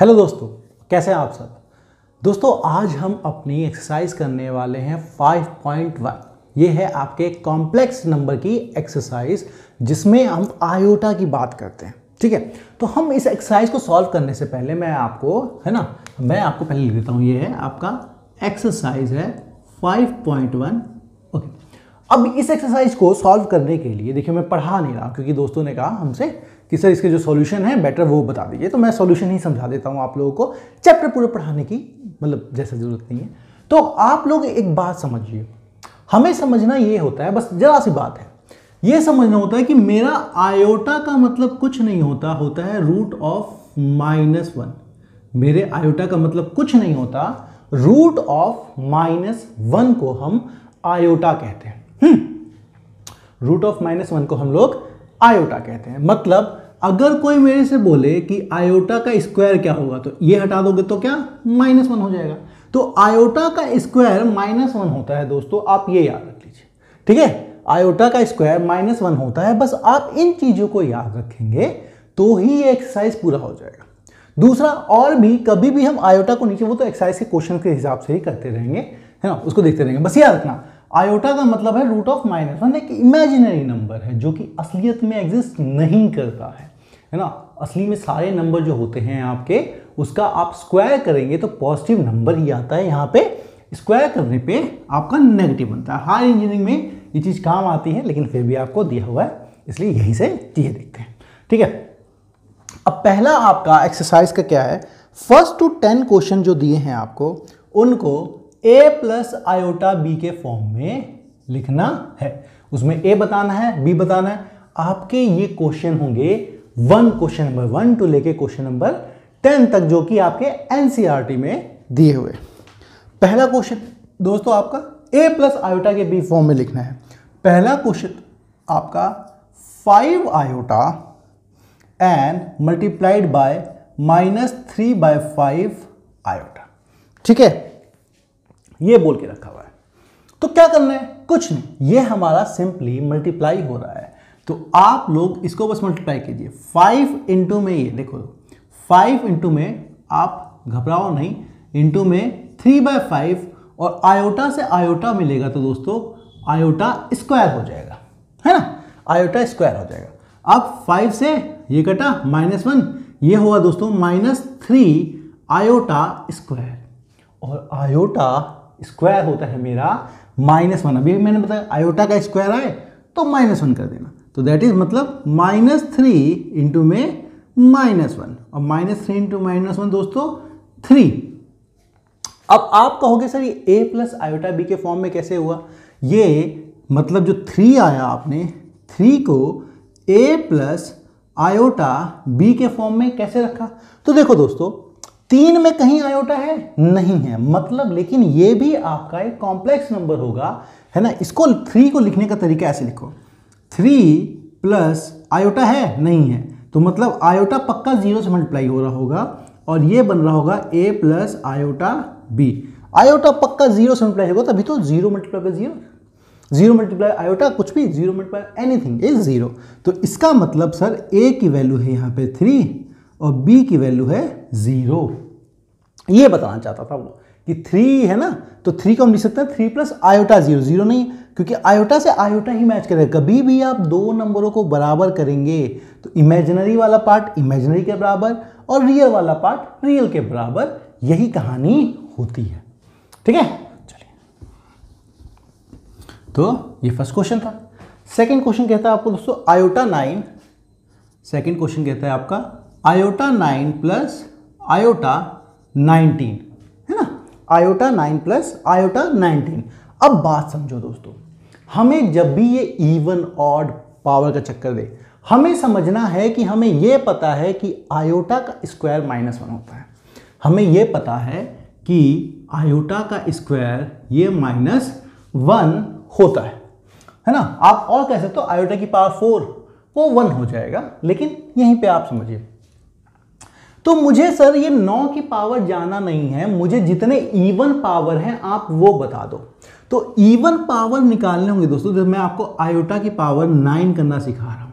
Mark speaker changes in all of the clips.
Speaker 1: Hello दोस्तों, कैसे हैं आप सब। दोस्तों आज हम अपनी एक्सरसाइज करने वाले हैं 5.1। ये है आपके कॉम्प्लेक्स नंबर की एक्सरसाइज जिसमें हम आयोटा की बात करते हैं। ठीक है, तो हम इस एक्सरसाइज को सॉल्व करने से पहले मैं आपको पहले लिख देता हूँ। ये है आपका एक्सरसाइज है 5.1। ओके, अब इस एक्सरसाइज को सॉल्व करने के लिए देखिए मैं पढ़ा नहीं रहा क्योंकि दोस्तों ने कहा हमसे कि सर इसके जो सॉल्यूशन है बेटर वो बता दीजिए, तो मैं सॉल्यूशन ही समझा देता हूँ आप लोगों को। चैप्टर पूरे पढ़ाने की जैसे ज़रूरत नहीं है। तो आप लोग एक बात समझिए, हमें समझना ये होता है, बस जरा सी बात है, ये समझना होता है कि मेरा आयोटा का मतलब कुछ नहीं होता है रूट ऑफ -1। मेरे आयोटा का मतलब कुछ नहीं होता, रूट ऑफ -1 को हम आयोटा कहते हैं। रूट ऑफ -1 को हम लोग आयोटा कहते हैं। मतलब अगर कोई मेरे से बोले कि आयोटा का स्क्वायर क्या होगा, तो ये हटा दोगे तो क्या -1 हो जाएगा। तो आयोटा का स्क्वायर -1 होता है दोस्तों, आप ये याद रख लीजिए। ठीक है, आयोटा का स्क्वायर -1 होता है। बस आप इन चीजों को याद रखेंगे तो ही ये एक्सरसाइज पूरा हो जाएगा। दूसरा, और भी कभी भी हम आयोटा को नीचे, वो तो एक्सरसाइज के क्वेश्चन के हिसाब से ही करते रहेंगे, है ना, उसको देखते रहेंगे। बस याद रखना, आयोटा का मतलब है रूट ऑफ -1, एक इमेजिनरी नंबर है जो कि असलियत में एग्जिस्ट नहीं करता है ना। असली में सारे नंबर जो होते हैं आपके, उसका आप स्क्वायर करेंगे तो पॉजिटिव नंबर ही आता है। यहाँ पे स्क्वायर करने पे आपका नेगेटिव बनता है। हायर इंजीनियरिंग में ये चीज़ काम आती है, लेकिन फिर भी आपको दिया हुआ है, इसलिए यहीं से चीज़ें देखते हैं। ठीक है, अब पहला आपका एक्सरसाइज का क्या है, 1 to 10 क्वेश्चन जो दिए हैं आपको, उनको a प्लस आयोटा b के फॉर्म में लिखना है। उसमें a बताना है, b बताना है। आपके ये क्वेश्चन होंगे क्वेश्चन नंबर 1 to लेके क्वेश्चन नंबर 10 तक, जो कि आपके एनसीईआरटी में दिए हुए। पहला क्वेश्चन दोस्तों आपका a प्लस आयोटा के b फॉर्म में लिखना है। पहला क्वेश्चन आपका 5 iota and multiplied by -3/5 iota. ठीक है, ये बोल के रखा हुआ है। तो क्या करना है, कुछ नहीं, ये हमारा सिंपली मल्टीप्लाई हो रहा है। तो आप लोग इसको बस मल्टीप्लाई कीजिए। 5 इंटू में, ये देखो 5 इंटू में, आप घबराओ नहीं, इंटू में 3/5 और आयोटा से आयोटा मिलेगा तो दोस्तों आयोटा स्क्वायर हो जाएगा, है ना, आयोटा स्क्वायर हो जाएगा। अब 5 से ये कटा -1, ये हुआ दोस्तों -3 आयोटा स्क्वायर, और आयोटा स्क्वायर होता है मेरा -1। अभी मैंने बताया आयोटा का स्क्वायर आए तो -1 कर देना, तो दैट इज मतलब -3 इंटू में -1, और -3 इंटू -1 दोस्तों 3। अब आप कहोगे सर ये a प्लस आयोटा b के फॉर्म में कैसे हुआ। ये मतलब जो 3 आया, आपने 3 को a प्लस आयोटा b के फॉर्म में कैसे रखा। तो देखो दोस्तों, 3 में कहीं आयोटा है नहीं है, मतलब, लेकिन ये भी आपका एक कॉम्प्लेक्स नंबर होगा, है ना। इसको 3 को लिखने का तरीका ऐसे लिखो, 3 प्लस आयोटा है नहीं है, तो मतलब आयोटा पक्का 0 से मल्टीप्लाई हो रहा होगा, और ये बन रहा होगा a plus iota b। Iota पक्का 0 से मल्टीप्लाई होगा, तभी तो 0 मल्टीप्लाई बाय 0, 0 मल्टीप्लाई आयोटा कुछ भी, 0 मल्टीप्लाई एनीथिंग इज 0। तो इसका मतलब सर a की वैल्यू है यहाँ पे 3 और b की वैल्यू है 0। ये बताना चाहता था वो कि 3 है ना, तो 3 को हम लिख सकते हैं 3 प्लस आयोटा 0, 0 नहीं, क्योंकि आयोटा से आयोटा ही मैच करेगा। कभी भी आप दो नंबरों को बराबर करेंगे तो इमेजिनरी वाला पार्ट इमेजिनरी के बराबर और रियल वाला पार्ट रियल के बराबर, यही कहानी होती है। ठीक है, चलिए, तो ये फर्स्ट क्वेश्चन था। सेकंड क्वेश्चन कहता है आपको दोस्तों आयोटा 9, सेकंड क्वेश्चन कहता है आपका आयोटा 9 प्लस आयोटा 19, है ना, आयोटा 9 प्लस आयोटा 19। अब बात समझो दोस्तों, हमें जब भी ये इवन ऑड पावर का चक्कर दे, हमें समझना है कि हमें ये पता है कि आयोटा का स्क्वायर -1 होता है। हमें ये पता है कि आयोटा का स्क्वायर ये -1 होता है ना। आप और कह सकते हो आयोटा की पावर 4, वो 1 हो जाएगा, लेकिन यहीं पे आप समझिए। तो मुझे सर ये 9 की पावर जाना नहीं है, मुझे जितने इवन पावर हैं आप वो बता दो। तो इवन पावर निकालने होंगे दोस्तों, जब मैं आपको आयोटा की पावर 9 करना सिखा रहा हूं,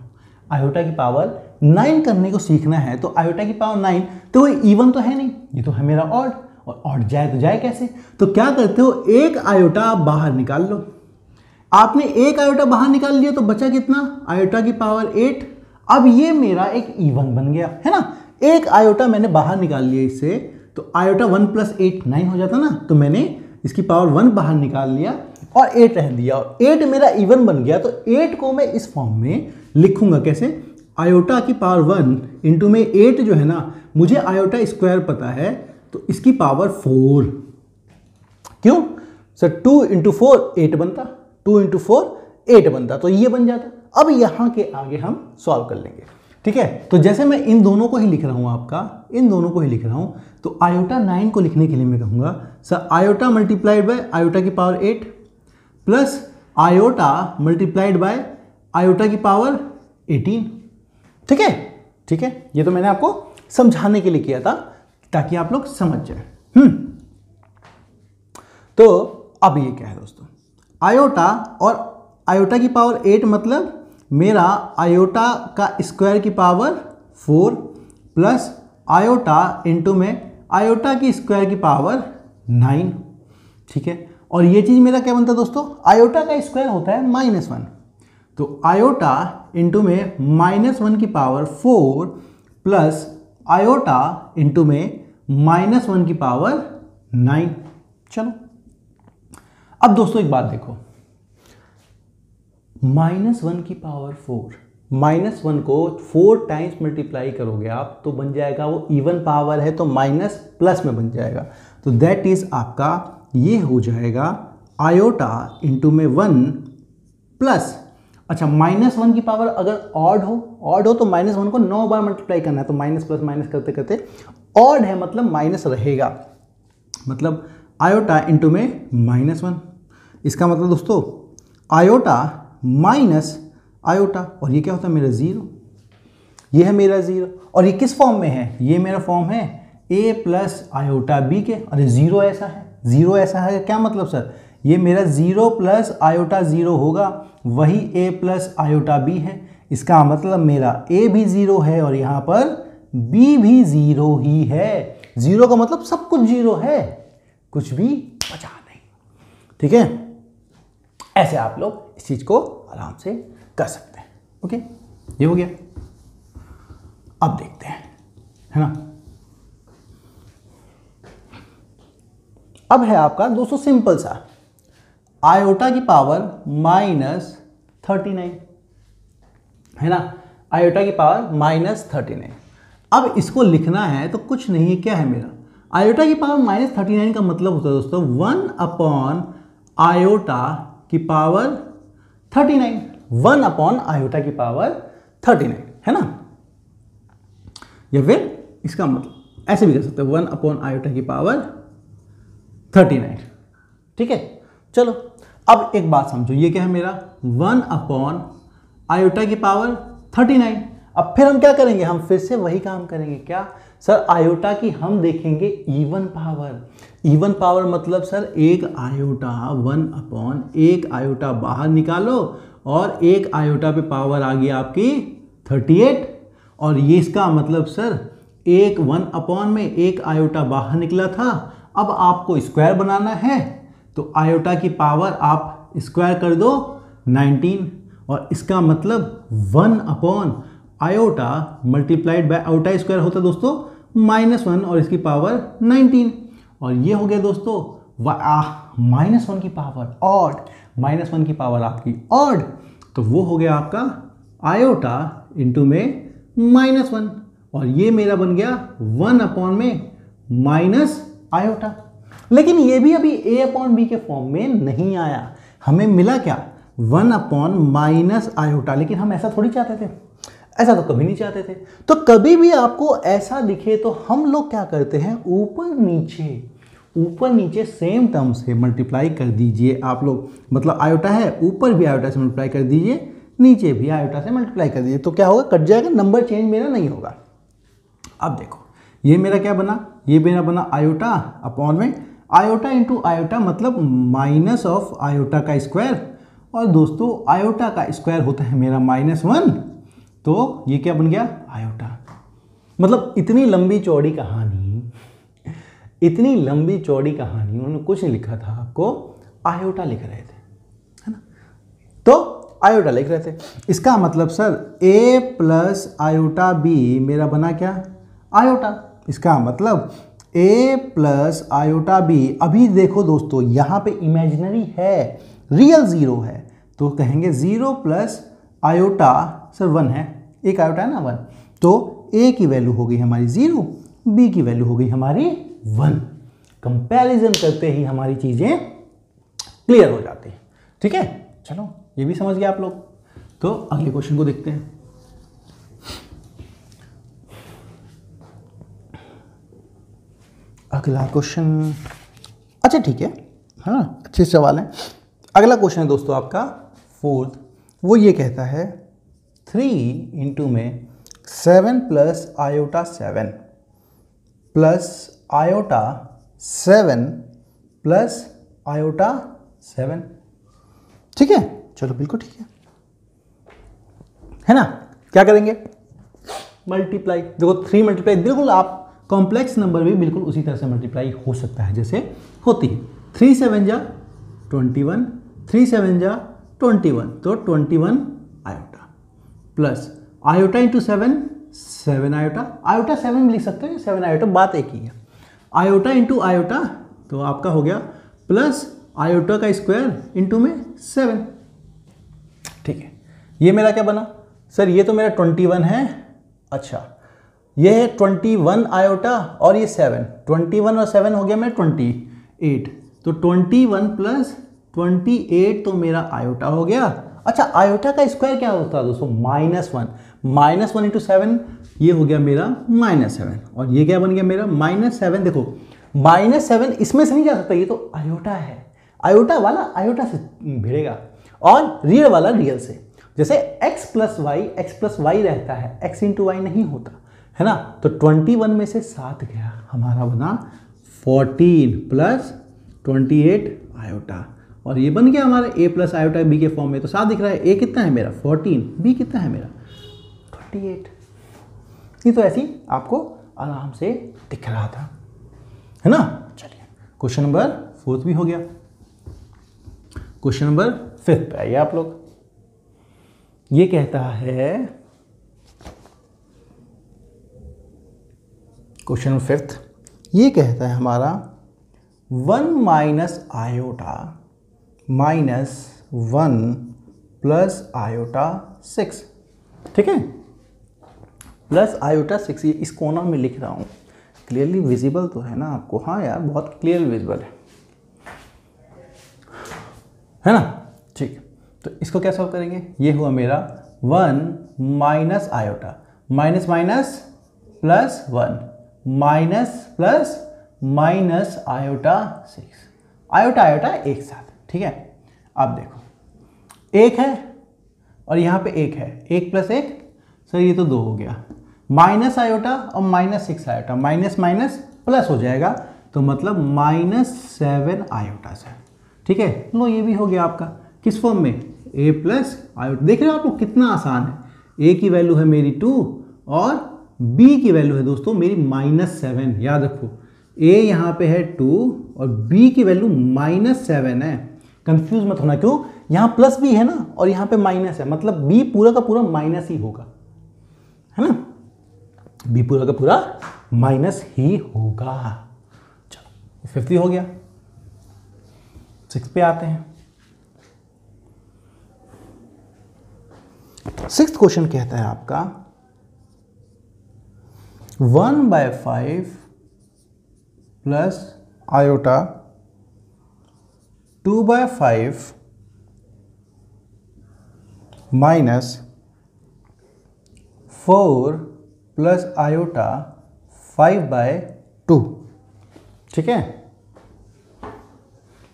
Speaker 1: आयोटा की पावर 9 करने को सीखना है तो आयोटा की पावर 9, तो वो इवन तो है नहीं, ये तो है मेरा ऑड, और ऑड जाए तो जाए कैसे? तो क्या करते हो, एक आयोटा आप बाहर निकाल लो। आपने एक आयोटा बाहर निकाल लिया तो बचा कितना, आयोटा की पावर 8। अब ये मेरा एक इवन बन गया है ना, एक आयोटा मैंने बाहर निकाल लिया इससे, तो आयोटा 1 + 8 9 हो जाता ना, तो मैंने इसकी पावर 1 बाहर निकाल लिया और 8 रह दिया, और 8 मेरा इवन बन गया। तो 8 को मैं इस फॉर्म में लिखूंगा कैसे, आयोटा की पावर 1 इंटू में 8 जो है ना, मुझे आयोटा स्क्वायर पता है तो इसकी पावर 4। क्यों सर, 2 × 4 8 बनता, 2 × 4 8 बनता, तो ये बन जाता। अब यहाँ के आगे हम सॉल्व कर लेंगे, ठीक है। तो जैसे मैं इन दोनों को ही लिख रहा हूँ, आपका इन दोनों को ही लिख रहा हूँ, तो आयोटा 9 को लिखने के लिए मैं कहूँगा sir iota multiplied by iota की power 8 plus iota multiplied by iota की पावर 18, ठीक है, ठीक है। ये तो मैंने आपको समझाने के लिए किया था ताकि आप लोग समझ जाए। तो अब ये क्या है दोस्तों, आयोटा और आयोटा की पावर 8 मतलब मेरा आयोटा का स्क्वायर की पावर 4 प्लस आयोटा इंटू में आयोटा की स्क्वायर की पावर 9, ठीक है। और ये चीज़ मेरा क्या बनता है दोस्तों, आयोटा का स्क्वायर होता है -1, तो आयोटा इंटू में -1 की पावर 4 प्लस आयोटा इंटू में -1 की पावर 9। चलो अब दोस्तों एक बात देखो, -1 की पावर 4, -1 को 4 टाइम्स मल्टीप्लाई करोगे आप तो बन जाएगा, वो इवन पावर है तो माइनस प्लस में बन जाएगा, तो दैट इज आपका ये हो जाएगा आयोटा इंटू में 1 प्लस, अच्छा -1 की पावर अगर ऑड हो तो -1 को 9 बार मल्टीप्लाई करना है, तो माइनस प्लस माइनस करते करते ऑड है मतलब माइनस रहेगा, मतलब आयोटा इंटू में -1। इसका मतलब दोस्तों आयोटा माइनस आयोटा, और ये क्या होता है मेरा 0, ये है मेरा 0, और ये किस फॉर्म में है, ये मेरा फॉर्म है a प्लस आयोटा b के। अरे 0 ऐसा है, 0 ऐसा है क्या मतलब सर, ये मेरा 0 प्लस आयोटा 0 होगा, वही a प्लस आयोटा b है। इसका मतलब मेरा a भी 0 है और यहाँ पर b भी 0 ही है। 0 का मतलब सब कुछ 0 है, कुछ भी बचा नहीं, ठीक है। ऐसे आप लोग इस चीज को आराम से कर सकते हैं, ओके। ये हो गया। अब देखते हैं, है ना, अब है आपका दोस्तों सिंपल सा आयोटा की पावर -39, है ना, आयोटा की पावर -39। अब इसको लिखना है तो कुछ नहीं, क्या है मेरा आयोटा की पावर -39 का मतलब होता है दोस्तों 1 अपॉन आयोटा की पावर 39, 1 अपॉन आयोटा की पावर 39, है ना। या फिर इसका मतलब ऐसे भी कर सकते हैं 1 अपॉन आयोटा की पावर 39, ठीक है। चलो अब एक बात समझो, ये क्या है मेरा 1 अपॉन आयोटा की पावर 39। अब फिर हम क्या करेंगे, हम फिर से वही काम करेंगे, क्या सर, आयोटा की हम देखेंगे इवन पावर। इवन पावर मतलब सर एक आयोटा 1 अपॉन एक आयोटा बाहर निकालो और एक आयोटा पे पावर आ गई आपकी 38, और ये इसका मतलब सर एक 1 अपॉन में एक आयोटा बाहर निकला था। अब आपको स्क्वायर बनाना है तो आयोटा की पावर आप स्क्वायर कर दो 19, और इसका मतलब 1 upon iota multiplied by iota square होता है दोस्तों -1 और इसकी पावर 19, और ये हो गया दोस्तों -1 की पावर ऑड, -1 की पावर आपकी ऑड, तो वो हो गया आपका आयोटा इंटू में -1, और ये मेरा बन गया 1 अपॉन में माइनस आयोटा। लेकिन ये भी अभी a अपॉन b के फॉर्म में नहीं आया, हमें मिला क्या 1 अपॉन माइनस आयोटा, लेकिन हम ऐसा थोड़ी चाहते थे, ऐसा तो कभी नहीं चाहते थे। तो कभी भी आपको ऐसा दिखे तो हम लोग क्या करते हैं, ऊपर नीचे सेम टर्म से मल्टीप्लाई कर दीजिए आप लोग, मतलब आयोटा है ऊपर भी आयोटा से मल्टीप्लाई कर दीजिए, नीचे भी आयोटा से मल्टीप्लाई कर दीजिए, तो क्या होगा, कट जाएगा, नंबर चेंज मेरा नहीं होगा। अब देखो ये मेरा क्या बना, ये मेरा बना आयोटा अपॉन में आयोटा इंटू आयोटा, मतलब माइनस ऑफ आयोटा का स्क्वायर, और दोस्तों आयोटा का स्क्वायर होता है मेरा -1, तो ये क्या बन गया, आयोटा। मतलब इतनी लंबी चौड़ी कहानी, इतनी लंबी चौड़ी कहानी, उन्होंने कुछ नहीं लिखा था, आपको आयोटा लिख रहे थे, है ना। तो आयोटा लिख रहे थे। इसका मतलब sir a plus iota B मेरा बना क्या, आयोटा। इसका मतलब a प्लस आयोटा बी। अभी देखो दोस्तों, यहाँ पे इमेजिनरी है, रियल ज़ीरो है, तो कहेंगे 0 प्लस आयोटा सर 1 है, एक आयोटा है ना 1, तो a की वैल्यू हो गई हमारी 0, b की वैल्यू हो गई हमारी 1। कंपैरिजन करते ही हमारी चीज़ें क्लियर हो जाती हैं। ठीक है, चलो ये भी समझ गए आप लोग। तो अगले क्वेश्चन को देखते हैं। अगला क्वेश्चन, अच्छा ठीक है, हाँ अच्छे सवाल हैं। अगला क्वेश्चन है दोस्तों आपका 4th, वो ये कहता है 3 इंटू में 7 plus iota 7 plus iota 7 plus iota 7। ठीक है, चलो बिल्कुल ठीक है ना। क्या करेंगे, मल्टीप्लाई। देखो 3 मल्टीप्लाई, बिल्कुल आप कॉम्प्लेक्स नंबर भी बिल्कुल उसी तरह से मल्टीप्लाई हो सकता है जैसे होती है। 3 7 जा 21, 3 7 जा 21, तो 21 iota plus iota into 7 7 iota, iota 7 भी लिख सकते हैं, 7 आयोटा बात एक ही है। आयोटा इंटू आयोटा तो आपका हो गया प्लस आयोटा का स्क्वायर इंटू में 7। ठीक है, ये मेरा क्या बना सर, ये तो मेरा 21 है। अच्छा, ये है 21 आयोटा और ये 7, 21 और 7 हो गया मेरा 28, तो 21 प्लस 28 तो मेरा आयोटा हो गया। अच्छा, आयोटा का स्क्वायर क्या होता है दोस्तों, -1, -1 इंटू 7, ये हो गया मेरा -7, और ये क्या बन गया मेरा -7। देखो -7 इसमें से नहीं जा सकता, ये तो आयोटा है, आयोटा वाला आयोटा से भिड़ेगा और रियल वाला रियल से। जैसे x प्लस वाई रहता है, x इंटू वाई नहीं होता है ना। तो 21 में से 7 गया, हमारा बना 14 प्लस 28 आयोटा, और ये बन गया हमारा a प्लस आयोटा b के फॉर्म में। तो 7 दिख रहा है, a कितना है मेरा 14, b कितना है मेरा 28। ये तो ऐसी आपको आराम से दिख रहा था, है ना। चलिए क्वेश्चन नंबर 4 भी हो गया। क्वेश्चन नंबर 5 पे आइए आप लोग। ये कहता है, क्वेश्चन नंबर 5 ये कहता है हमारा 1 minus iota minus 1 plus iota 6। ठीक है, प्लस आयोटा 6, ये इस कोना में लिख रहा हूँ, क्लियरली विजिबल तो है ना आपको। हाँ यार, बहुत क्लियरली विजिबल है ना। ठीक है, तो इसको क्या सॉल्व करेंगे, ये हुआ मेरा 1 minus iota, minus minus plus 1, minus plus minus iota 6, iota iota एक साथ। ठीक है, अब देखो 1 है और यहाँ पे 1 है, 1 प्लस 1 सर ये तो 2 हो गया, माइनस आयोटा और -6 आयोटा, माइनस माइनस प्लस हो जाएगा, तो मतलब -7 आयोटा से। ठीक है, लो ये भी हो गया आपका किस फॉर्म में, a प्लस आयोटा। देख रहे हो आप लोग कितना आसान है। a की वैल्यू है मेरी 2 और b की वैल्यू है दोस्तों मेरी -7। याद रखो, a यहाँ पे है 2 और b की वैल्यू -7 है। कंफ्यूज मत होना, क्यों, यहाँ प्लस भी है ना और यहाँ पे माइनस है, मतलब b पूरा का पूरा माइनस ही होगा, है ना, b पूरा का पूरा माइनस ही होगा। चलो 50 हो गया। 6 पे आते हैं। 6th क्वेश्चन कहता है आपका 1/5 plus iota 2/5 minus 4 plus iota 5/2। ठीक है,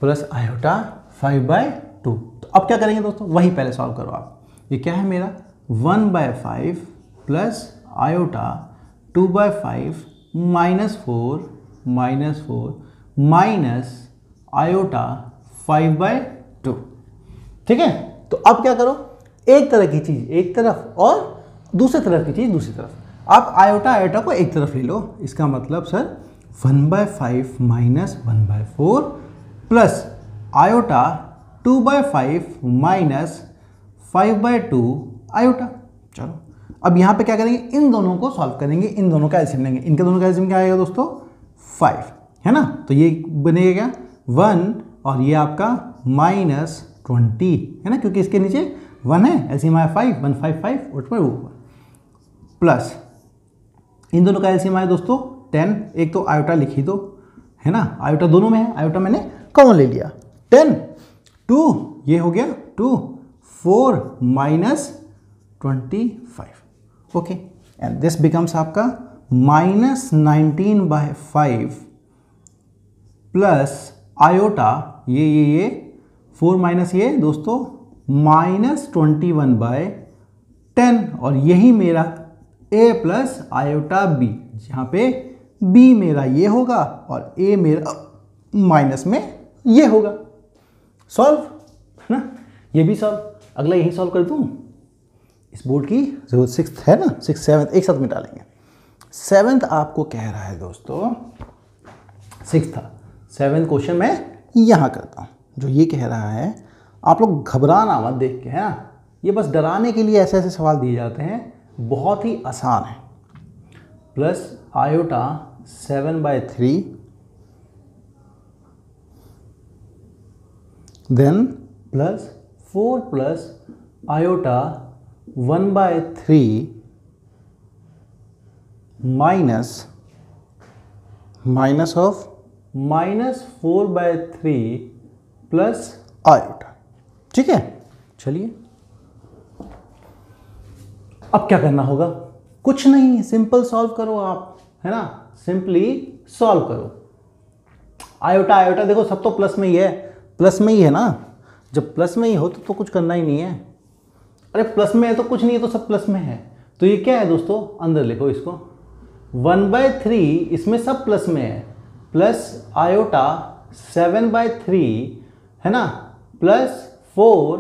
Speaker 1: प्लस आयोटा 5/2। तो अब क्या करेंगे दोस्तों, वही पहले सॉल्व करो आप। ये क्या है मेरा 1/5 प्लस आयोटा 2/5 -4 माइनस आयोटा 5/2। ठीक है, तो अब क्या करो, एक तरह की चीज एक तरफ और दूसरी तरफ की चीज़ दूसरी तरफ। आप आयोटा आयोटा को एक तरफ ले लो, इसका मतलब sir 1/5 minus 1/4 plus iota 2/5 minus 5/2 iota. चलो अब यहाँ पे क्या करेंगे, इन दोनों को सॉल्व करेंगे, इन दोनों का एलसीएम लेंगे। इनके दोनों का एलसीएम क्या आएगा दोस्तों 5, है ना। तो ये बनेगा क्या 1 और ये आपका -20, है ना, क्योंकि इसके नीचे 1 है, एलसीएम आया 5, 155 और प्लस इन दोनों का एलसीएम आया दोस्तों 10। एक तो आयोटा लिख ही दो, है ना, आयोटा दोनों में है, आयोटा मैंने कॉमन ले लिया। 10 2 ये हो गया 2 4 -25, ओके, एंड दिस बिकम्स आपका -19/5 प्लस आयोटा ये 4 माइनस ये दोस्तों -21/10 और यही मेरा a प्लस आयोटा b, जहाँ पे b मेरा ये होगा और a मेरा माइनस में ये होगा। सॉल्व, है ना, ये भी सॉल्व। अगला यही सॉल्व कर दूँ। इस बोर्ड की जो 6th है ना, 6th 7th एक साथ मिटा लेंगे। 7th आपको कह रहा है दोस्तों 6th था, 7th क्वेश्चन मैं यहाँ करता हूँ। जो ये कह रहा है, आप लोग घबराना मत देख के, है ना, ये बस डराने के लिए ऐसे ऐसे सवाल दिए जाते हैं, बहुत ही आसान है। Plus iota 7/3 then plus 4 plus iota 1/3 minus of -4/3 plus iota. ठीक है, चलिए अब क्या करना होगा, कुछ नहीं, सिंपल सॉल्व करो आप, है ना, सिंपली सॉल्व करो। आयोटा आयोटा देखो सब तो प्लस में ही है, प्लस में ही है ना, जब प्लस में ही हो तो कुछ करना ही नहीं है। अरे प्लस में है तो कुछ नहीं है, तो सब प्लस में है। तो ये क्या है दोस्तों, अंदर लिखो इसको, 1/3 इसमें सब प्लस में है, प्लस आयोटा 7/3, है ना, प्लस 4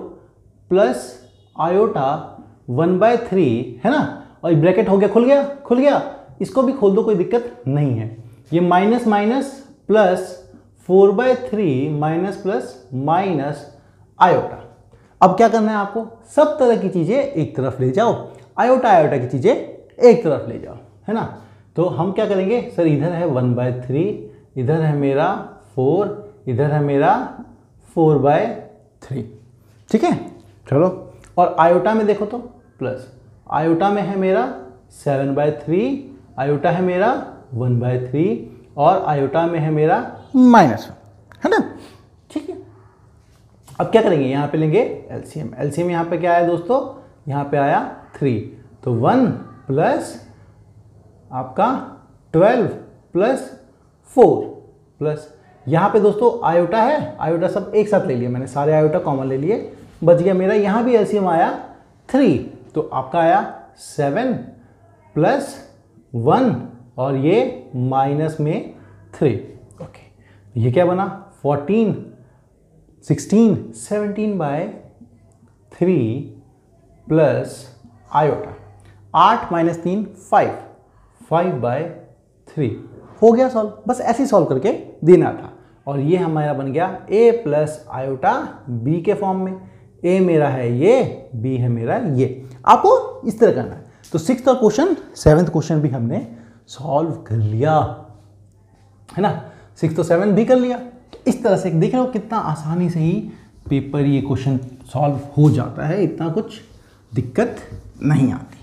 Speaker 1: प्लस आयोटा 1/3, है ना, और ब्रैकेट हो गया, खुल गया, इसको भी खोल दो, कोई दिक्कत नहीं है। ये minus minus plus 4/3 minus plus minus iota. अब क्या करना है आपको, सब तरह की चीजें एक तरफ ले जाओ, आयोटा आयोटा की चीजें एक तरफ ले जाओ, है ना। तो हम क्या करेंगे सर, इधर है 1/3, इधर है मेरा 4, इधर है मेरा 4/3, ठीक है। चलो, और आयोटा में देखो तो प्लस, आयोटा में है मेरा 7/3, आयोटा है मेरा 1/3 और आयोटा में है मेरा -1, है ना, ठीक है। अब क्या करेंगे, यहाँ पे लेंगे एलसीएम। एलसीएम यहाँ पे क्या आया दोस्तों, यहाँ पे आया 3, तो 1 प्लस आपका 12 प्लस 4 प्लस यहाँ पे दोस्तों आयोटा है, आयोटा सब एक साथ ले लिया मैंने, सारे आयोटा कॉमन ले लिए, बच गया मेरा, यहाँ भी एलसीएम आया 3, तो आपका आया 7 प्लस 1 और ये माइनस में 3, ओके। ये क्या बना 14 16 17/3 प्लस आयोटा 8 - 3 5 5/3 हो गया सॉल्व। बस ऐसे ही सॉल्व करके देना था, और ये हमारा बन गया a प्लस आयोटा b के फॉर्म में। a मेरा है ये, b है मेरा ये, आपको इस तरह करना है। तो 6th क्वेश्चन 7th क्वेश्चन भी हमने सॉल्व कर लिया, है ना, 6th और 7th भी कर लिया। तो इस तरह से देख रहे हो कितना आसानी से ही पेपर ये क्वेश्चन सॉल्व हो जाता है, इतना कुछ दिक्कत नहीं आती।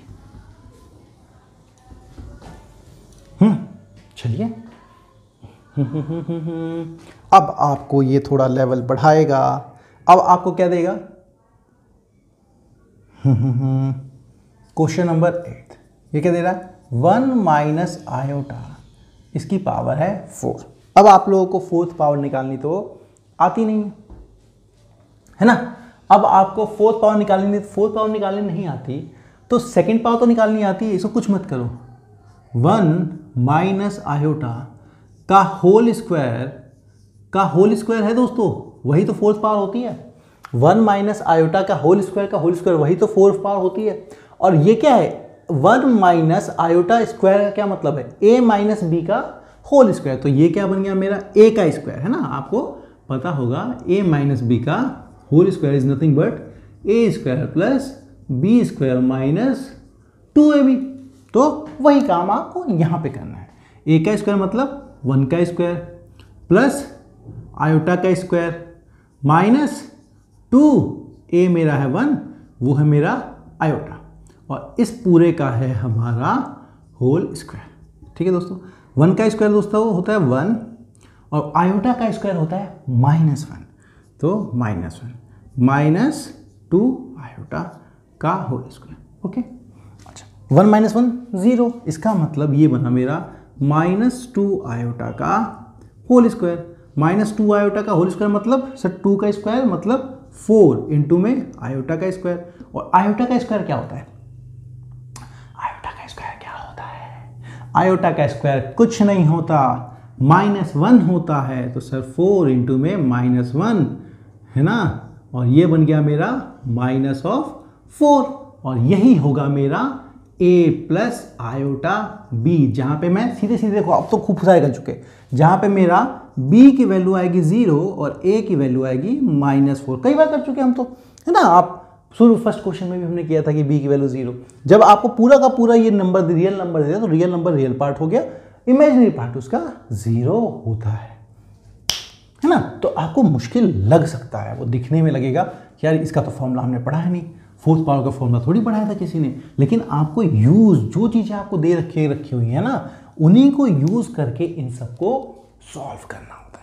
Speaker 1: चलिए अब आपको ये थोड़ा लेवल बढ़ाएगा। अब आपको क्या देगा, क्वेश्चन नंबर 8, ये क्या दे रहा है 1 माइनस आयोटा, इसकी पावर है 4। अब आप लोगों को 4th पावर निकालनी तो आती नहीं है ना। अब आपको 4th पावर निकालनी, 4th पावर निकालनी नहीं आती तो 2nd पावर तो निकालनी आती है। इसको कुछ मत करो, 1 माइनस आयोटा का होल स्क्वायर है दोस्तों, वही तो 4th पावर होती है। 1 माइनस आयोटा का होल स्क्वायर वही तो 4th पावर होती है। और ये क्या है, 1 माइनस आयोटा स्क्वायर का क्या मतलब है, a माइनस बी का होल स्क्वायर। तो ये क्या बन गया मेरा, a का स्क्वायर है ना, आपको पता होगा a माइनस बी का whole square is nothing but a square plus B square minus 2ab। तो वही काम आपको यहाँ पे करना है। a का स्क्वायर मतलब 1 का स्क्वायर प्लस आयोटा का स्क्वायर माइनस 2a मेरा है 1, वो है मेरा आयोटा, और इस पूरे का है हमारा होल स्क्वायर। ठीक है दोस्तों, 1 का स्क्वायर दोस्तों होता है 1 और आयोटा का स्क्वायर होता है -1, तो -1 माइनस 2 आयोटा का होल स्क्वायर। ओके, अच्छा 1 माइनस 1 0, इसका मतलब ये बना मेरा -2 आयोटा का होल स्क्वायर। -2 आयोटा का होल स्क्वायर मतलब सर 2 का स्क्वायर मतलब 4 इंटू में आयोटा का स्क्वायर। और आयोटा का स्क्वायर क्या होता है, आयोटा का स्क्वायर क्या होता है, आयोटा का स्क्वायर कुछ नहीं होता, -1 होता है। तो सर 4 इंटू में -1 है ना, और ये बन गया मेरा -4, और यही होगा मेरा a प्लस आयोटा b, जहां पे मैं सीधे सीधे देखो अब तो खूब सारे कर चुके, जहां पे मेरा b की वैल्यू आएगी 0 और a की वैल्यू आएगी -4। कई बार कर चुके हम तो, है ना। आप शुरू फर्स्ट क्वेश्चन में भी हमने किया था कि b की वैल्यू 0, जब आपको पूरा का पूरा ये नंबर रियल नंबर दिया तो रियल नंबर रियल पार्ट हो गया, इमेजिनरी पार्ट उसका 0 होता है ना। तो आपको मुश्किल लग सकता है, वो दिखने में लगेगा कि यार इसका तो फॉर्मूला हमने पढ़ा है नहीं, फोर्थ पावर का फॉर्मूला थोड़ी पढ़ाया था किसी ने, लेकिन आपको यूज जो चीज़ें आपको दे रखी हुई है ना, उन्हीं को यूज करके इन सबको सॉल्व करना होता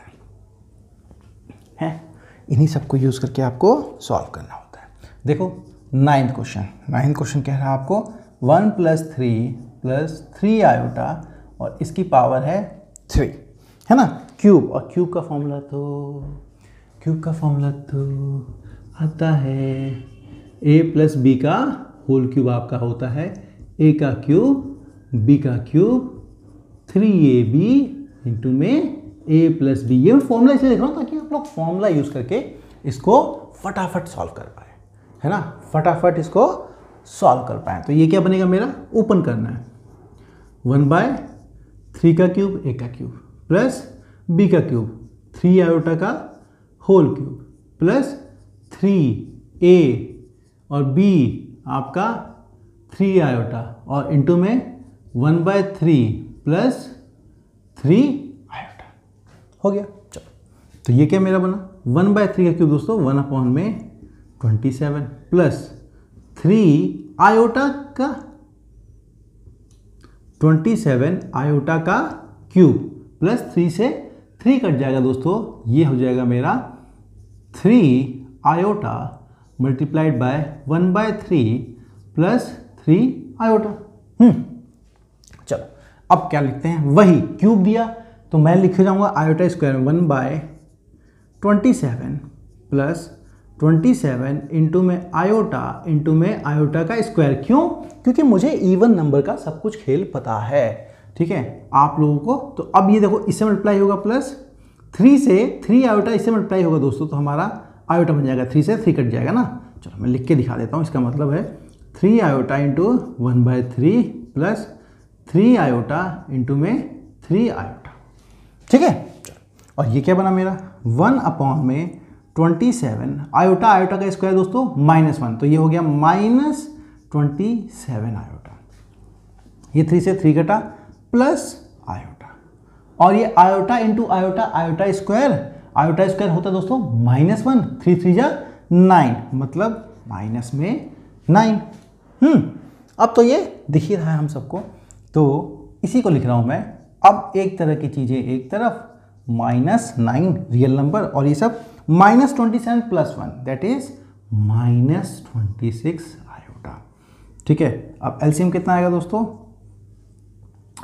Speaker 1: है, इन्हीं सबको यूज करके आपको सॉल्व करना होता है। देखो 9th क्वेश्चन कह रहा है आपको 1 + 3 आयोटा और इसकी पावर है 3, है ना, क्यूब, और क्यूब का फॉर्मूला तो आता है a प्लस बी का होल क्यूब आपका होता है a का क्यूब b का क्यूब 3ab इंटू में a प्लस बी। ये मैं फॉर्मूला इसलिए देख रहा हूँ ताकि आप लोग फॉर्मूला यूज करके इसको फटाफट सॉल्व कर पाए, है ना, फटाफट इसको सॉल्व कर पाए। तो ये क्या बनेगा मेरा, ओपन करना है 1/3 का क्यूब a का क्यूब प्लस b का क्यूब 3 आयोटा का होल क्यूब प्लस 3a और b आपका 3 आयोटा और इंटू में 1/3 प्लस 3 आयोटा हो गया। चलो, तो ये क्या मेरा बना 1/3 का क्यूब दोस्तों 1/27 प्लस 3 आयोटा का 27 आयोटा का क्यूब प्लस 3 से 3 कट जाएगा दोस्तों, ये हो जाएगा मेरा 3 iota multiplied bye 1/3 plus 3 iota. चलो अब क्या लिखते हैं, वही क्यूब दिया तो मैं लिख जाऊंगा आयोटा स्क्वायर 1/27 प्लस 27 इंटू में आयोटा का स्क्वायर। क्यों, क्योंकि मुझे इवन नंबर का सब कुछ खेल पता है, ठीक है, आप लोगों को। तो अब ये देखो इससे मल्टीप्लाई होगा प्लस 3 से 3 आयोटा इससे मल्टीप्लाई होगा दोस्तों, तो हमारा आयोटा बन जाएगा 3 से 3 कट जाएगा ना। चलो मैं लिख के दिखा देता हूँ, इसका मतलब है 3 iota into 1/3 plus 3 iota into में 3 आयोटा, ठीक है। और ये क्या बना मेरा 1/27 आयोटा का स्क्वायर दोस्तों -1, तो ये हो गया -27 आयोटा, ये 3 से 3 कटा प्लस आयोटा, और ये आयोटा इंटू आयोटा स्क्वायर होता है दोस्तों -1, 3 3 जा 9, मतलब माइनस में 9। अब तो ये दिख ही रहा है हम सबको, तो इसी को लिख रहा हूं मैं। अब एक तरह की चीजें एक तरफ, -9 रियल नंबर और ये सब -27 प्लस 1 दैट इज -26 आयोटा, ठीक है। अब एलसीएम कितना आएगा दोस्तों,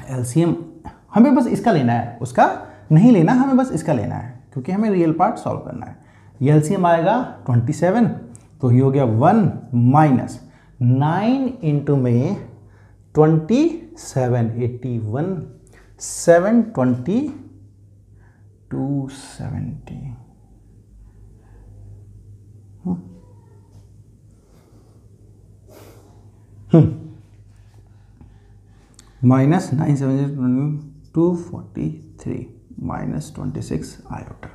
Speaker 1: एलसीएम हमें बस इसका लेना है, उसका नहीं लेना, हमें बस इसका लेना है क्योंकि हमें रियल पार्ट सॉल्व करना है। ये एलसीएम आएगा 27, तो ये हो गया 1 माइनस 9 इंटू में 27 81 720 270 270 माइनस 9/7 माइनस 26 आयोटा।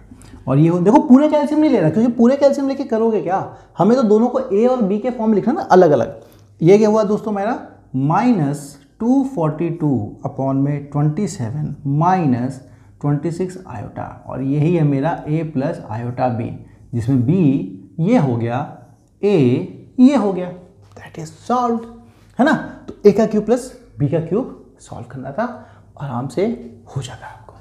Speaker 1: और ये देखो पूरे कैल्शियम नहीं ले रहा, क्योंकि पूरे कैल्शियम लेके करोगे क्या, हमें तो दोनों को ए और बी के फॉर्म लिखना ना अलग अलग। ये क्या हुआ दोस्तों मेरा माइनस 242/27 माइनस 26 आयोटा, और यही है मेरा a प्लस आयोटा बी, जिसमें b ये हो गया, a ये हो गया, दैट इज सॉल्व्ड, है ना। तो a का क्यूब प्लस b का क्यूब सॉल्व करना था, आराम से हो जाता है आपको,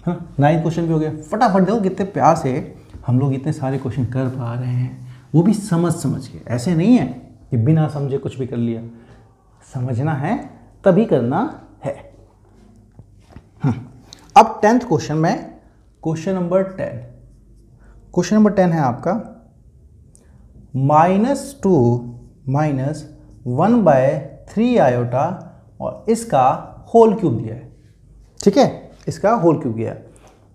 Speaker 1: है ना। 9th क्वेश्चन भी हो गया। फटाफट देखो कितने प्यार से हम लोग इतने सारे क्वेश्चन कर पा रहे हैं, वो भी समझ के। ऐसे नहीं है कि बिना समझे कुछ भी कर लिया, समझना है तभी करना है। अब 10th क्वेश्चन में क्वेश्चन नंबर 10 है आपका -2 माइनस 1/3 आयोटा, और इसका होल क्यूब दिया है, ठीक है, इसका होल क्यूब दिया है।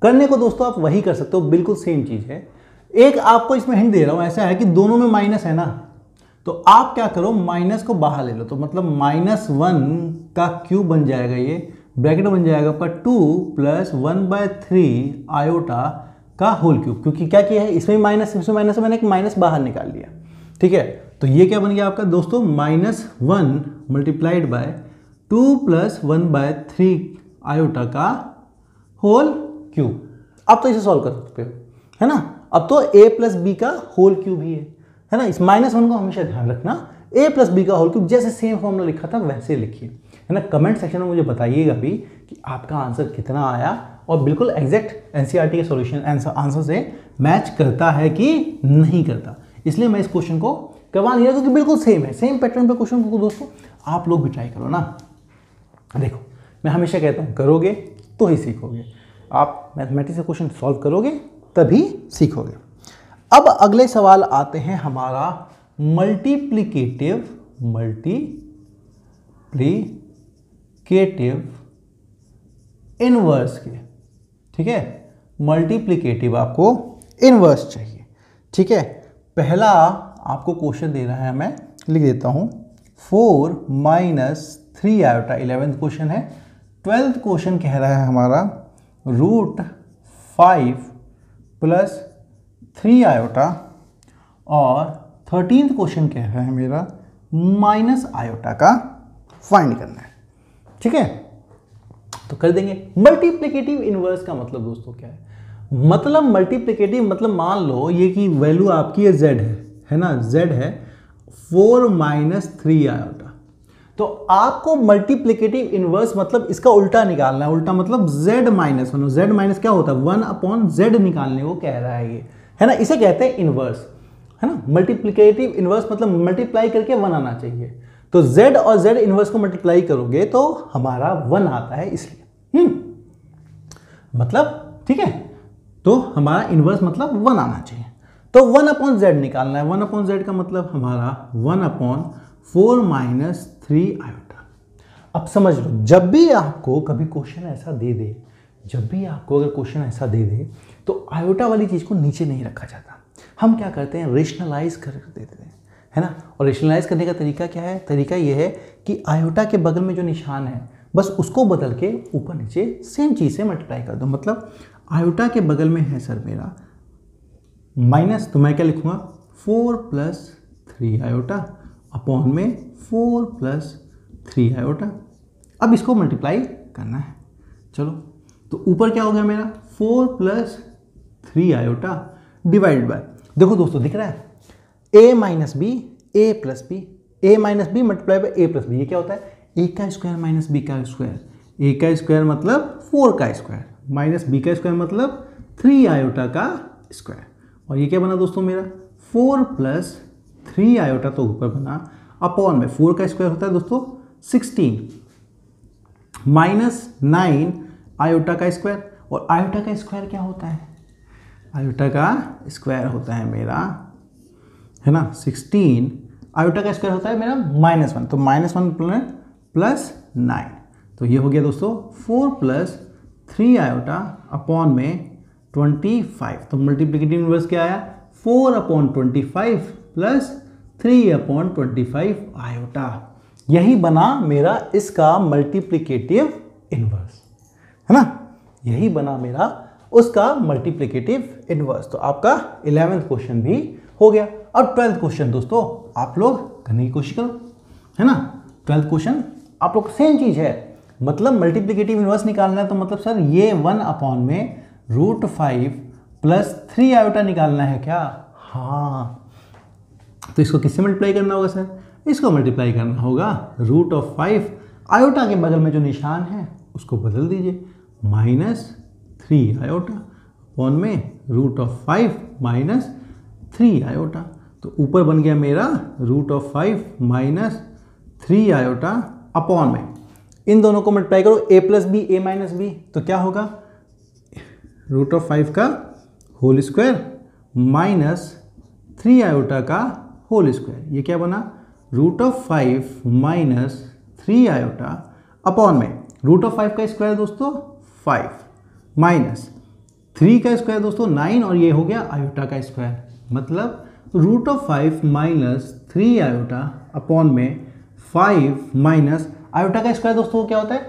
Speaker 1: करने को दोस्तों आप वही कर सकते हो, बिल्कुल सेम चीज है। एक आपको इसमें हिंट दे रहा हूं, ऐसा है कि दोनों में माइनस है ना, तो आप क्या करो माइनस को बाहर ले लो, तो मतलब -1 का क्यूब बन जाएगा, ये ब्रैकेट बन जाएगा आपका 2 प्लस 1/3 आयोटा का होल क्यूब, क्योंकि क्या किया है इसमें माइनस, इसमें माइनस, मैंने एक माइनस बाहर निकाल लिया, ठीक है। तो ये क्या बन गया आपका दोस्तों -1 मल्टीप्लाइड बाय 2 प्लस 1/3 आयोटा का होल क्यूब। अब तो इसे सॉल्व कर सकते हो, है ना। अब तो a प्लस बी का होल क्यूब ही है ना। इस -1 को हमेशा ध्यान रखना, a प्लस बी का होल क्यूब जैसे सेम फॉर्मूला लिखा था वैसे लिखिए, है ना। कमेंट सेक्शन में मुझे बताइएगा भी कि आपका आंसर कितना आया, और बिल्कुल एग्जैक्ट एनसीईआरटी के सॉल्यूशन आंसर से मैच करता है कि नहीं करता। इसलिए मैं इस क्वेश्चन को करवा नहीं रहा, क्योंकि बिल्कुल सेम है, सेम पैटर्न पे क्वेश्चन को दोस्तों आप लोग भी ट्राई करो ना। देखो मैं हमेशा कहता हूँ करोगे तो ही सीखोगे, आप मैथमेटिक्स का क्वेश्चन सॉल्व करोगे तभी सीखोगे। अब अगले सवाल आते हैं हमारा मल्टीप्लिकेटिव इनवर्स के, ठीक है। मल्टीप्लिकेटिव आपको इनवर्स चाहिए, ठीक है। पहला आपको क्वेश्चन दे रहा है, मैं लिख देता हूं 4 माइनस 3 आयोटा, 11th क्वेश्चन है। 12th क्वेश्चन कह रहा है हमारा √5 प्लस 3 आयोटा, और 13th क्वेश्चन कह रहा है मेरा माइनस आयोटा का फाइंड करना है, ठीक है। तो कर देंगे। मल्टीप्लिकेटिव इनवर्स का मतलब दोस्तों क्या है, मतलब मल्टीप्लिकेटिव मतलब मान लो ये की वैल्यू आपकी है z है ना, z है 4 माइनस 3 आयोटा, तो आपको मल्टीप्लिकेटिव इनवर्स मतलब इसका उल्टा निकालना है। उल्टा मतलब z माइनस 1, z माइनस क्या होता है 1/z निकालने को कह रहा है ये, है ना। इसे कहते हैं इनवर्स, है ना। मल्टीप्लिकेटिव इनवर्स मतलब मल्टीप्लाई करके 1 आना चाहिए, तो z और z इनवर्स को मल्टीप्लाई करोगे तो हमारा 1 आता है, इसलिए मतलब ठीक है। तो हमारा इनवर्स मतलब 1 आना चाहिए, तो 1/z निकालना है। 1/z का मतलब हमारा 1/4 माइनस 3 आयोटा। अब समझ लो, जब भी आपको कभी क्वेश्चन ऐसा दे दे, जब भी आपको अगर क्वेश्चन ऐसा दे दे, तो आयोटा वाली चीज को नीचे नहीं रखा जाता। हम क्या करते हैं, रेशनलाइज कर देते हैं, है ना। और रेशनलाइज करने का तरीका क्या है, तरीका यह है कि आयोटा के बगल में जो निशान है बस उसको बदल के ऊपर नीचे सेम चीज से मल्टीप्लाई कर दो। मतलब आयोटा के बगल में है सर मेरा माइनस, तो मैं क्या लिखूंगा 4 प्लस 3 आयोटा अपॉन में 4 प्लस 3 आयोटा। अब इसको मल्टीप्लाई करना है, चलो। तो ऊपर क्या हो गया मेरा 4 प्लस 3 आयोटा डिवाइड बाय, देखो दोस्तों दिख रहा है a minus B A plus B, A minus B multiply by A plus B. ये क्या होता है a का स्क्वायर माइनस b का स्क्वायर, a का स्क्वायर मतलब 4 का स्क्वायर माइनस b का स्क्वायर मतलब 3 आयोटा का स्क्वायर। और ये क्या बना दोस्तों मेरा 4 प्लस 3 आयोटा तो ऊपर बना, अपॉन में 4 का स्क्वायर होता है दोस्तों 16 माइनस 9 आयोटा का स्क्वायर। और आयोटा का स्क्वायर क्या होता है, आयोटा का स्क्वायर होता है मेरा, है ना 16, आयोटा का स्क्वायर होता है मेरा -1, तो -1 प्लस 9, तो ये हो गया दोस्तों 4 प्लस 3 आयोटा अपॉन में 25। तो मल्टीप्लिकेटिव इनवर्स क्या आया 4/25 प्लस 3/25 आयोटा। यही बना मेरा इसका मल्टीप्लिकेटिव इनवर्स, है ना, यही बना मेरा उसका मल्टीप्लिकेटिव इनवर्स। तो आपका 11th क्वेश्चन भी हो गया। अब 12th क्वेश्चन दोस्तों आप लोग करने की कोशिश करो, है ना। 12th क्वेश्चन आप लोग सेम चीज है, मतलब मल्टीप्लिकेटिव इनवर्स निकालना है, तो मतलब सर ये 1 अपॉन में √5 प्लस 3 आयोटा निकालना है क्या? हाँ, तो इसको किससे मल्टीप्लाई करना होगा सर? इसको मल्टीप्लाई करना होगा √5, आयोटा के बगल में जो निशान है उसको बदल दीजिए, -3 आयोटा अपॉन में √5 माइनस 3 आयोटा। तो ऊपर बन गया मेरा √5 माइनस 3 आयोटा अपॉन में, इन दोनों को मल्टीप्लाई करो, a plus B a minus B, तो क्या होगा √5 का होल स्क्वायर माइनस 3 आयोटा का होल स्क्वायर, ये क्या बना √5 माइनस 3 आयोटा अपॉन में √5 का स्क्वायर दोस्तों 5 माइनस 3 का स्क्वायर दोस्तों 9 और ये हो गया आयोटा का स्क्वायर, मतलब √5 माइनस 3 आयोटा अपॉन में 5 माइनस आयोटा का स्क्वायर दोस्तों क्या होता है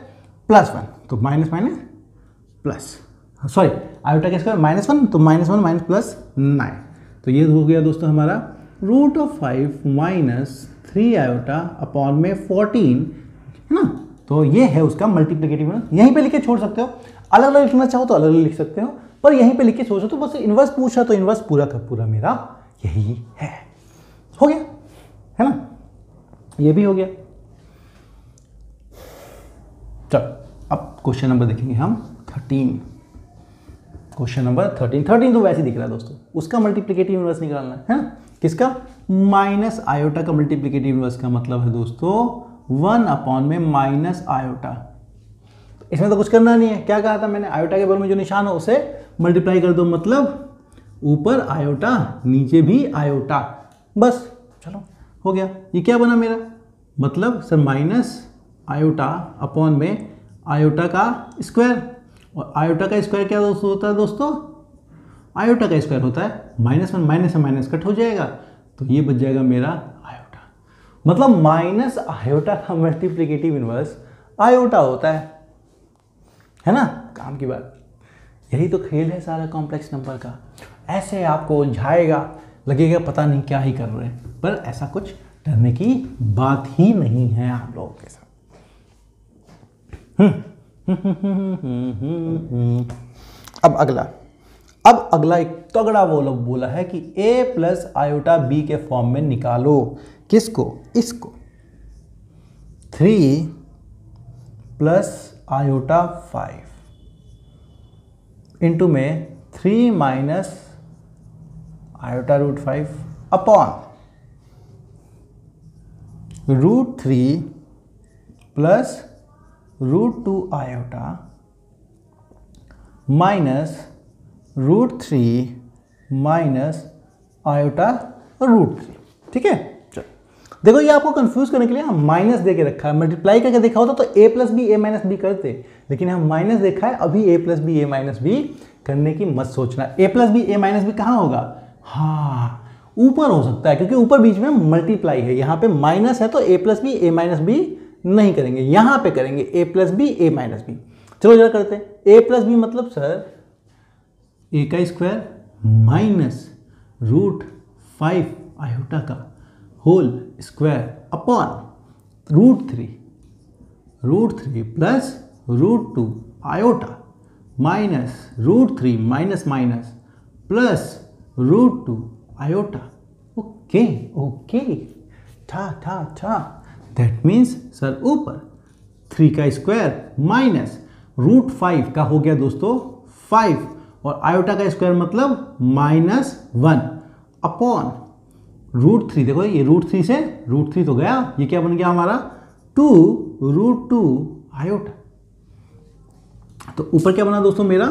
Speaker 1: +1, तो minus minus plus, sorry iota का स्क्वायर -1, तो -1 माइनस प्लस 9, तो ये हो गया दोस्तों हमारा √5 माइनस 3 आयोटा अपॉन में 14, है ना। तो ये है उसका मल्टीप्लिकेटिव इनवर्स। यहीं पे लिख के छोड़ सकते हो, अलग अलग लिखना चाहो तो अलग अलग लिख सकते हो, पर यहीं पे लिख के सोचो तो बस इनवर्स पूछा तो इनवर्स पूरा का पूरा मेरा यही है। हो गया, है ना, ये भी हो गया। चलो अब क्वेश्चन नंबर देखेंगे हम 13। क्वेश्चन नंबर 13 तो वैसे ही दिख रहा है दोस्तों, उसका मल्टीप्लिकेटिव इनवर्स निकालना है ना, किसका? माइनस आयोटा का मल्टीप्लिकेटिव इनवर्स का मतलब है दोस्तों 1 अपॉन में माइनस आयोटा। इसमें तो कुछ करना नहीं है, क्या कहा था मैंने, आयोटा के बगल में जो निशान है उसे मल्टीप्लाई कर दो, मतलब ऊपर आयोटा नीचे भी आयोटा, बस चलो हो गया। ये क्या बना मेरा, मतलब सर माइनस आयोटा अपॉन में आयोटा का स्क्वायर, और आयोटा का स्क्वायर क्या दोस्तों होता है दोस्तों, आयोटा का स्क्वायर होता है -1, माइनस से माइनस कट हो जाएगा, तो ये बच जाएगा मेरा आयोटा, मतलब माइनस आयोटा का मल्टीप्लिकेटिव इनवर्स आयोटा होता है ना, काम की बात। यही तो खेल है सारा कॉम्प्लेक्स नंबर का, ऐसे आपको उलझाएगा, लगेगा पता नहीं क्या ही कर रहे हैं, पर ऐसा कुछ डरने की बात ही नहीं है आप लोगों के साथ। अब अगला एक तगड़ा वो लोग बोला है कि a प्लस आयोटा b के फॉर्म में निकालो, किसको, इसको 3 प्लस आयोटा 5 इंटू में 3 minus iota √5 upon √3 plus √2 iota minus √3 minus iota √3, ठीक है। चलो देखो, ये आपको कंफ्यूज करने के लिए हम माइनस दे के रखा है, मल्टीप्लाई करके देखा होता तो a plus B a minus B करते, लेकिन हम माइनस देखा है, अभी a plus B a minus B करने की मत सोचना। a plus B a minus B कहाँ होगा, हाँ ऊपर हो सकता है, क्योंकि ऊपर बीच में मल्टीप्लाई है, यहाँ पे माइनस है तो a plus B a minus B नहीं करेंगे, यहाँ पे करेंगे a plus B a minus B. चलो जरा करते हैं, a प्लस बी मतलब सर a का स्क्वायर माइनस √5 आयोटा का whole square upon √3 plus √2 iota minus √3 minus minus plus √2 iota. Okay था दैट मीन्स सर ऊपर 3 का स्क्वायर माइनस √5 का हो गया दोस्तों 5, और आयोटा का स्क्वायर मतलब -1 अपॉन √3, देखो ये √3 से √3 तो गया, ये क्या बन गया हमारा 2 आयोटा। तो ऊपर क्या बना दोस्तों मेरा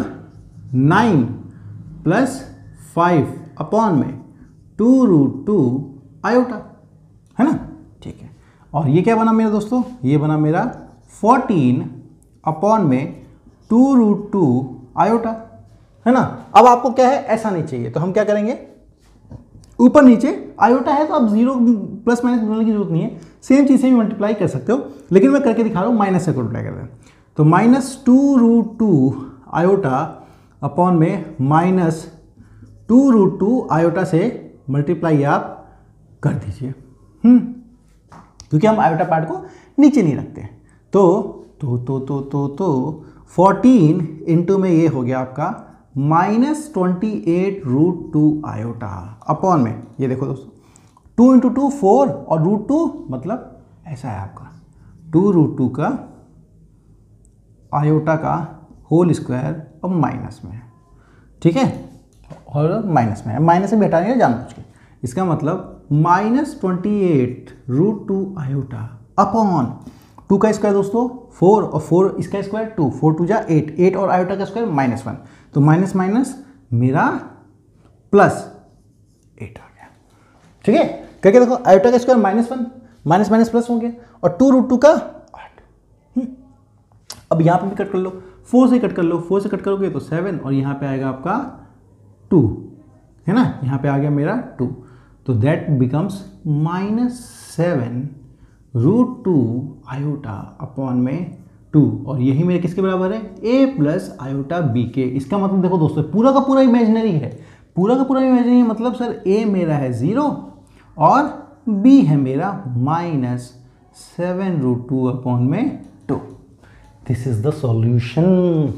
Speaker 1: 9 प्लस 5 अपॉन में 2 आयोटा, है ना, ठीक है। और ये क्या बना मेरा दोस्तों, ये बना मेरा 14 अपॉन में 2 आयोटा, है ना। अब आपको क्या है, ऐसा नहीं चाहिए, तो हम क्या करेंगे, ऊपर नीचे आयोटा है तो आप जीरो प्लस माइनस बोलने की जरूरत नहीं है, सेम चीज़ से भी मल्टीप्लाई कर सकते हो, लेकिन मैं करके दिखा रहा हूँ माइनस से मल्टीप्लाई कर रहे हैं। तो -2√2 आयोटा अपॉन में -2√2 आयोटा से मल्टीप्लाई आप कर दीजिए, क्योंकि हम आयोटा पार्ट को नीचे नहीं रखते हैं। तो 14 इंटू में ये हो गया आपका -28√2 आयोटा अपॉन में, ये देखो दोस्तों 2 इंटू 2 4 और √2 मतलब ऐसा है आपका 2√2 का आयोटा का होल स्क्वायर अब माइनस में है, ठीक है, और माइनस में है, माइनस से भी हटाएंगे जानबूझ के, इसका मतलब -28√2 आयोटा अपॉन 2 का स्क्वायर दोस्तों 4 और 4 इसका स्क्वायर 2, 4 2 जा 8, 8 और आयोटा का स्क्वायर -1, तो माइनस माइनस मेरा +8 आ गया, ठीक है। करके देखो आयोटा का स्क्वायर -1 माइनस माइनस प्लस हो गया और 2√2 का 8। अब यहाँ पे भी कट कर लो, 4 से कट कर लो, 4 से कट करोगे तो 7 और यहाँ पे आएगा आपका 2, है ना, यहाँ पे आ गया मेरा 2, तो दैट बिकम्स -7√2 आयोटा अपॉन में 2, और यही मेरे किसके बराबर है, a प्लस आयोटा b के। इसका मतलब देखो दोस्तों पूरा का पूरा इमेजिनरी है, पूरा का पूरा इमेजिनरी है, मतलब सर a मेरा है 0 और b है मेरा -7√2 अपॉन में 2। This is the solution.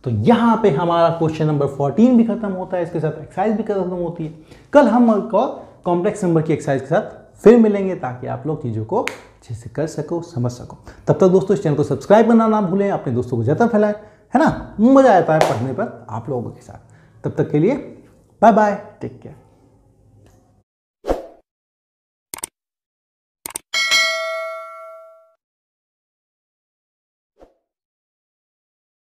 Speaker 1: तो यहाँ पे हमारा क्वेश्चन नंबर 14 भी खत्म होता है, इसके साथ एक्सरसाइज भी खत्म होती है। कल हम कॉम्प्लेक्स नंबर की एक्सरसाइज के साथ फिर मिलेंगे ताकि आप लोग चीज़ों को अच्छे से कर सको, समझ सको। तब तक दोस्तों इस चैनल को सब्सक्राइब करना ना भूलें, अपने दोस्तों को ज़्यादा फैलाएं, है ना, मज़ा आता है पढ़ने पर आप लोगों के साथ। तब तक के लिए बाय बाय, टेक केयर।